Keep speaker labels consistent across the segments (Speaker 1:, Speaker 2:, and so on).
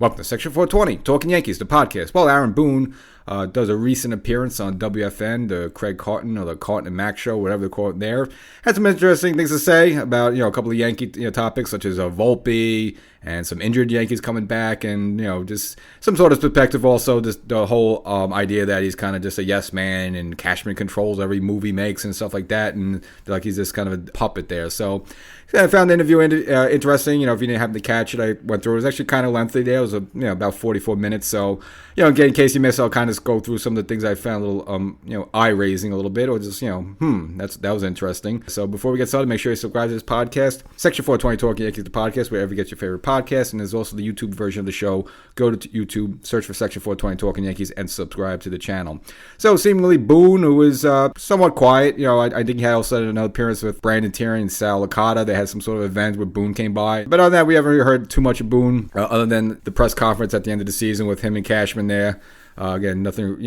Speaker 1: Welcome to Section 420, Talkin Yankees, the podcast. Well, Aaron Boone does a recent appearance on WFAN, the Craig Carton or the Carton and Mac show, whatever they call it there. Had some interesting things to say about, a couple of Yankee topics such as Volpe and some injured Yankees coming back, and just some sort of perspective. Also, just the whole idea that he's kind of just a yes man and Cashman controls every move he makes and stuff like that, and like he's just kind of a puppet there. So I found the interview interesting. If you didn't happen to catch it, I went through it. It was actually kind of lengthy there. It was about 44 minutes. So again, in case you missed, I'll kind of go through some of the things I found a little eye raising a little bit, or just that was interesting. So before we get started, make sure you subscribe to this podcast, Section 420 Talkin Yankees, the podcast, wherever you get your favorite podcast. And there's also the YouTube version of the show. Go to YouTube, search for Section 420 Talkin Yankees, and subscribe to the channel. So seemingly Boone, who was somewhat quiet, I think he had also another appearance with Brandon Tierney and Sal Licata. They had some sort of event where Boone came by. But other than that, we haven't really heard too much of Boone, other than the press conference at the end of the season with him and Cashman there. Again, nothing,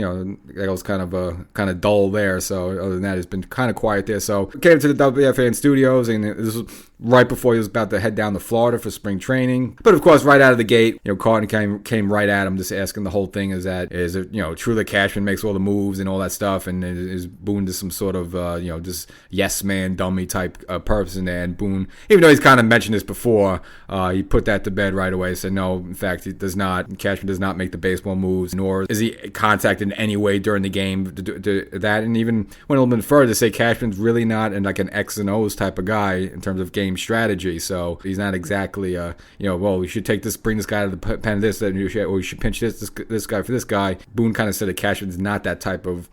Speaker 1: that was kind of dull there. So other than that, it's been kind of quiet there. So came to the WFAN studios, and this was right before he was about to head down to Florida for spring training. But of course, right out of the gate, Carton came right at him, just asking the whole thing: is it true that Cashman makes all the moves and all that stuff, and is Boone just some sort of just yes man dummy type person there? And Boone, even though he's kind of mentioned this before, he put that to bed right away. Said no, in fact, he does not. Cashman does not make the baseball moves, nor is he contacted in any way during the game to that. And even went a little bit further to say Cashman's really not like an X and O's type of guy in terms of game strategy. So he's not exactly we should take this, bring this guy to the pen of this, and we should pinch this guy for this guy. Boone kind of said that Cashman's not that type of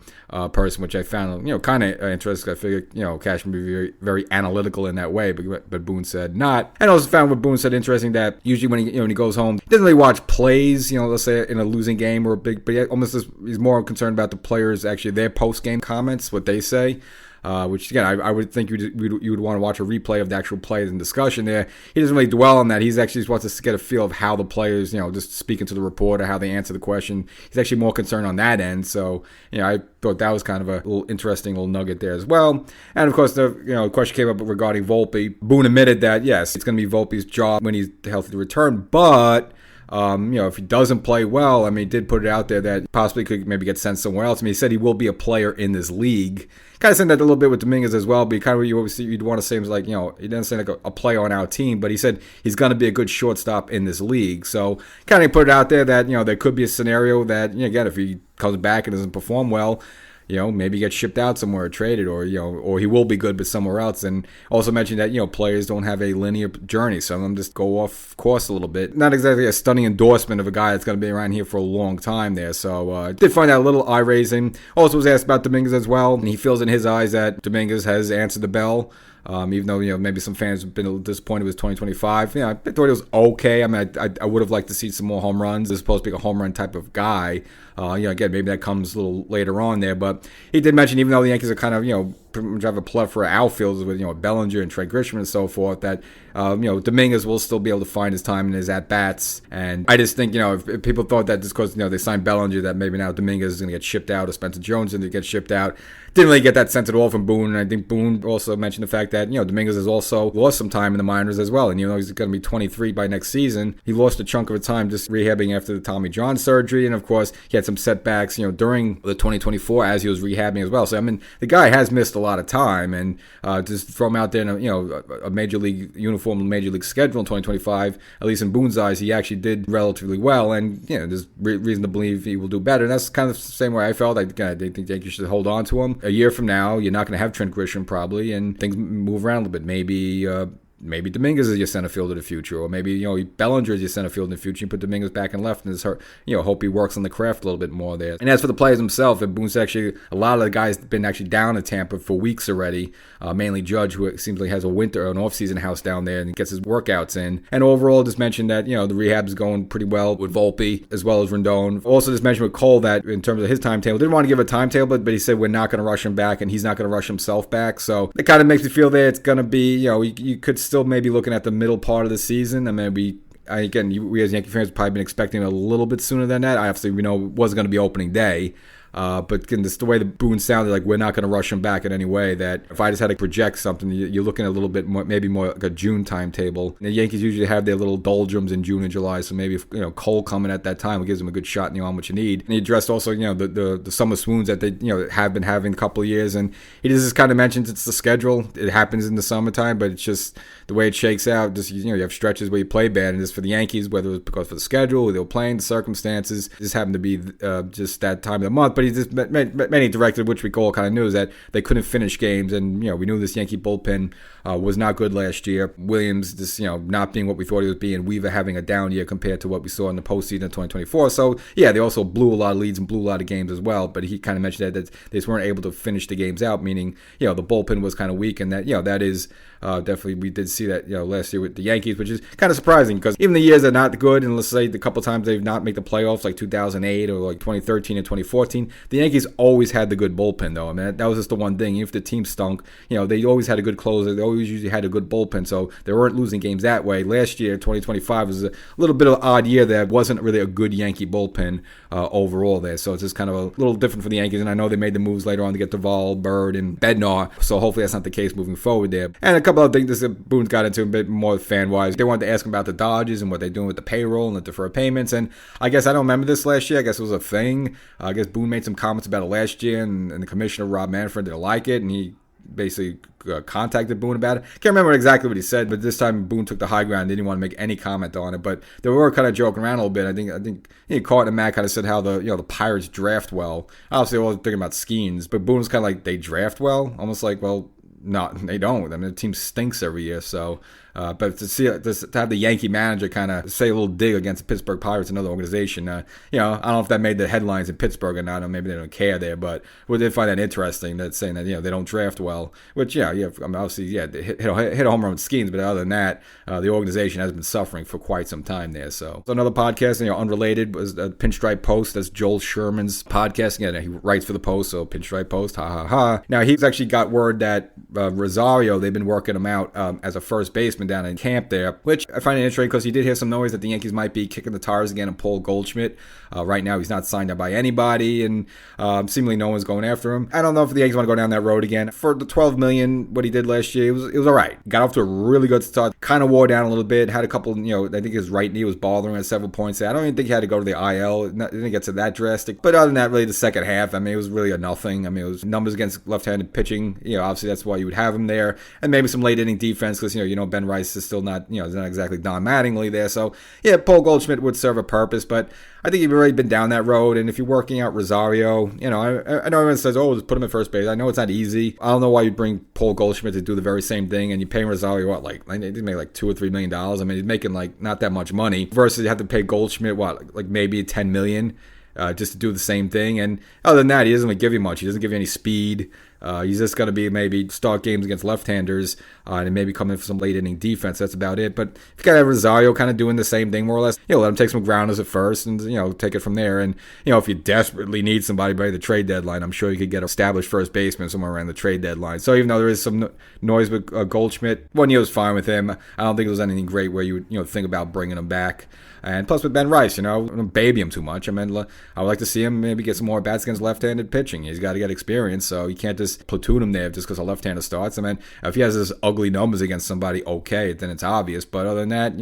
Speaker 1: person, which I found kind of interesting. I figured Cashman would be very, very analytical in that way, but Boone said not. And I also found what Boone said interesting, that usually when he goes home, he doesn't really watch plays, let's say in a losing game or a big, but he's more concerned about the players, actually their post-game comments, what they say. Which again, I would think you would want to watch a replay of the actual plays and discussion there. He doesn't really dwell on that. He's actually just wants us to get a feel of how the players, just speaking to the reporter, how they answer the question. He's actually more concerned on that end. So, I thought that was kind of a little interesting little nugget there as well. And of course, the question came up regarding Volpe. Boone admitted that yes, it's going to be Volpe's job when he's healthy to return, but if he doesn't play well, he did put it out there that possibly could maybe get sent somewhere else. He said he will be a player in this league. Kind of said that a little bit with Dominguez as well, but kind of you'd want to say him like, he didn't say like a player on our team, but he said he's going to be a good shortstop in this league. So kind of put it out there that, there could be a scenario that, again, if he comes back and doesn't perform well, maybe get shipped out somewhere or traded, or he will be good but somewhere else. And also mentioned that, players don't have a linear journey. Some of them just go off course a little bit. Not exactly a stunning endorsement of a guy that's going to be around here for a long time there. So I did find that a little eye-raising. Also was asked about Dominguez as well, and he feels in his eyes that Dominguez has answered the bell. Even though, maybe some fans have been a little disappointed with 2025. I thought it was okay. I would have liked to see some more home runs. This is supposed to be a home run type of guy. Again, maybe that comes a little later on there. But he did mention, even though the Yankees are kind of, pretty much have a plethora of outfielders with, Bellinger and Trey Grisham and so forth, that, Dominguez will still be able to find his time in his at-bats. And I just think, if people thought that just because, they signed Bellinger, that maybe now Dominguez is going to get shipped out, or Spencer Jones is going to get shipped out. Didn't really get that sense at all from Boone. And I think Boone also mentioned the fact that, Dominguez has also lost some time in the minors as well. And he's going to be 23 by next season, he lost a chunk of his time just rehabbing after the Tommy John surgery. And of course, he had some setbacks, during the 2024 as he was rehabbing as well. So, the guy has missed a lot of time, and just throw him out there in a major league uniform, major league schedule in 2025, at least in Boone's eyes, he actually did relatively well. And, there's reason to believe he will do better. And that's kind of the same way I felt. I think the Yankees should hold on to him. A year from now, you're not going to have Trent Grisham probably, and things move around a little bit. Maybe Dominguez is your center fielder of the future, or maybe, Bellinger is your center fielder in the future. You put Dominguez back and left, and hope he works on the craft a little bit more there. And as for the players themselves, Boone's actually, a lot of the guys have been actually down in Tampa for weeks already, mainly Judge, who seems like has an off-season house down there and gets his workouts in. And overall, just mentioned that, the rehab is going pretty well with Volpe, as well as Rendon. Also just mentioned with Cole that in terms of his timetable, didn't want to give a timetable, but he said we're not going to rush him back, and he's not going to rush himself back. So it kind of makes me feel that it's going to be, you could still maybe looking at the middle part of the season, and maybe we as Yankee fans have probably been expecting a little bit sooner than that. Obviously, we know it wasn't going to be opening day, But again, this the way the Boone sounded, like we're not going to rush him back in any way. That if I just had to project something, you're looking at a little bit more, maybe more like a June timetable. The Yankees usually have their little doldrums in June and July, so maybe if Cole coming at that time, it gives them a good shot in the arm, what you need. And he addressed also the summer swoons that they have been having a couple of years, and he just kind of mentions it's the schedule. It happens in the summertime, but it's just the way it shakes out. Just you have stretches where you play bad, and just for the Yankees, whether it was because of the schedule, they were playing, the circumstances, just happened to be just that time of the month. But he just many directed, which we all kind of knew, is that they couldn't finish games, and we knew this Yankee bullpen was not good last year. Williams just not being what we thought he was being. Weaver having a down year compared to what we saw in the postseason of 2024. So yeah, they also blew a lot of leads and blew a lot of games as well. But he kind of mentioned that they just weren't able to finish the games out, meaning the bullpen was kind of weak, and that that is definitely, we did see that last year with the Yankees, which is kind of surprising because even the years that are not good, and let's say the couple times they've not made the playoffs, like 2008 or like 2013 and 2014, the Yankees always had the good bullpen though. I mean, that was just the one thing. Even if the team stunk, they always had a good closer. They always usually had a good bullpen, so they weren't losing games that way. Last year, 2025, was a little bit of an odd year. That wasn't really a good Yankee bullpen overall there, so it's just kind of a little different for the Yankees. And I know they made the moves later on to get Duvall, Bird, and Bednar, so hopefully that's not the case moving forward there. And a couple of things that Boone's got into a bit more fan-wise. They wanted to ask him about the Dodgers and what they're doing with the payroll and the deferred payments. And I guess I don't remember this last year. I guess it was a thing. I guess Boone made some comments about it last year, and the commissioner, Rob Manfred, didn't like it, and he basically contacted Boone about it. Can't remember exactly what he said, but this time Boone took the high ground. Didn't want to make any comment on it, but they were kind of joking around a little bit. I think Carton and Matt kind of said how the Pirates draft well. Obviously, I was thinking about Skeens, but Boone was kind of like, they draft well, almost like, well, no, they don't. I mean, the team stinks every year, so. But to have the Yankee manager kind of say a little dig against the Pittsburgh Pirates, another organization, I don't know if that made the headlines in Pittsburgh or not, or maybe they don't care there, but we did find that interesting, that saying that, they don't draft well, which, I mean, obviously, they hit a home run with Skeens, but other than that, the organization has been suffering for quite some time there. So another podcast, unrelated, was a Pinstripe Post. That's Joel Sherman's podcast. Again, he writes for the Post, so Pinstripe Post, ha ha ha. Now, he's actually got word that Rosario, they've been working him out as a first baseman down in camp there, which I find it interesting because he did hear some noise that the Yankees might be kicking the tires again on Paul Goldschmidt. Right now, he's not signed up by anybody, and seemingly no one's going after him. I don't know if the Yankees want to go down that road again. For the $12 million, what he did last year, it was all right. Got off to a really good start. Kind of wore down a little bit. Had a couple, I think his right knee was bothering at several points. I don't even think he had to go to the IL. It didn't get to that drastic. But other than that, really the second half, I mean, it was really a nothing. I mean, it was numbers against left-handed pitching. Obviously that's why you would have him there, and maybe some late inning defense because Ben Rice is still not, he's not exactly Don Mattingly there. So yeah, Paul Goldschmidt would serve a purpose, but I think you've already been down that road. And if you're working out Rosario, I know everyone says, oh, just put him at first base. I know it's not easy. I don't know why you bring Paul Goldschmidt to do the very same thing, and you pay Rosario what, like he made like $2 or $3 million. I mean, he's making like not that much money. Versus you have to pay Goldschmidt what, like maybe $10 million. Just to do the same thing. And other than that, he doesn't really give you much. He doesn't give you any speed. He's just going to be maybe start games against left-handers and maybe come in for some late inning defense. That's about it. But if you got Rosario kind of doing the same thing more or less, let him take some grounders at first and, take it from there. And, if you desperately need somebody by the trade deadline, I'm sure you could get an established first baseman somewhere around the trade deadline. So even though there is some noise with Goldschmidt, 1 year was fine with him. I don't think there was anything great where you would, think about bringing him back. And plus with Ben Rice, don't baby him too much. I mean, I would like to see him maybe get some more bats against left-handed pitching. He's got to get experience, so you can't just platoon him there just because a left-hander starts. I mean, if he has his ugly numbers against somebody, okay, then it's obvious. But other than that,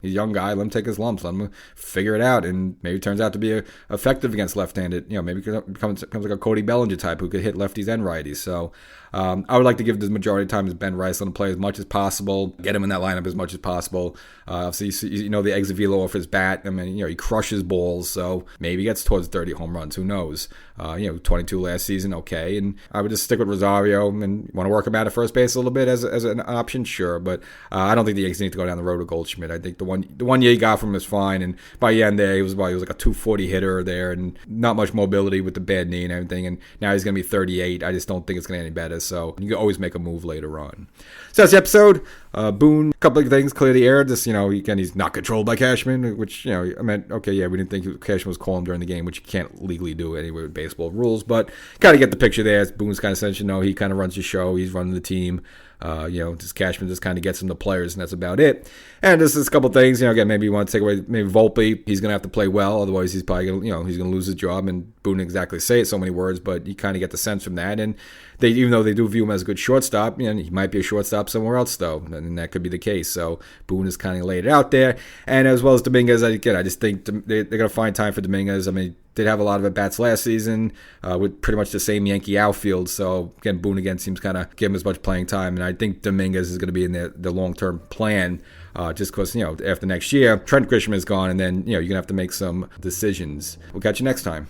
Speaker 1: he's a young guy. Let him take his lumps. Let him figure it out, and maybe it turns out to be effective against left-handed. Maybe becomes like a Cody Bellinger type who could hit lefties and righties. So I would like to give the majority of time to Ben Rice. Let him play as much as possible. Get him in that lineup as much as possible. Obviously, the exit velo off his bat. I mean, he crushes balls, so maybe he gets towards 30 home runs. Who knows? 22 last season, okay. And I would just stick with Rosario and want to work him out at first base a little bit as an option, sure. But I don't think the Yankees need to go down the road with Goldschmidt. I think the one year he got from him is fine. And by the end there, he was like a 240 hitter there and not much mobility with the bad knee and everything. And now he's going to be 38. I just don't think it's going to get any better. So you can always make a move later on. So that's the episode. Boone, a couple of things clear the air. Just, again, he's not controlled by Cashman, which, I meant, okay, yeah, we didn't think Cashman was calling during the game, which you can't legally do anyway with baseball rules, but kind of get the picture there. Boone's kind of saying, he kind of runs the show. He's running the team. Just Cashman just kind of gets him the players, and that's about it. And this is a couple things. Again, maybe you want to take away maybe Volpe. He's going to have to play well, otherwise he's probably going to he's going to lose his job. And Boone didn't exactly say it so many words, but you kind of get the sense from that. And even though they do view him as a good shortstop, he might be a shortstop somewhere else though, and that could be the case. So Boone has kind of laid it out there, and as well as Dominguez, I just think they're going to find time for Dominguez. I mean, did have a lot of at-bats last season with pretty much the same Yankee outfield. So, again, Boone again seems kind of give him as much playing time. And I think Dominguez is going to be in the long-term plan just because, after next year, Trent Grisham is gone. And then, you're going to have to make some decisions. We'll catch you next time.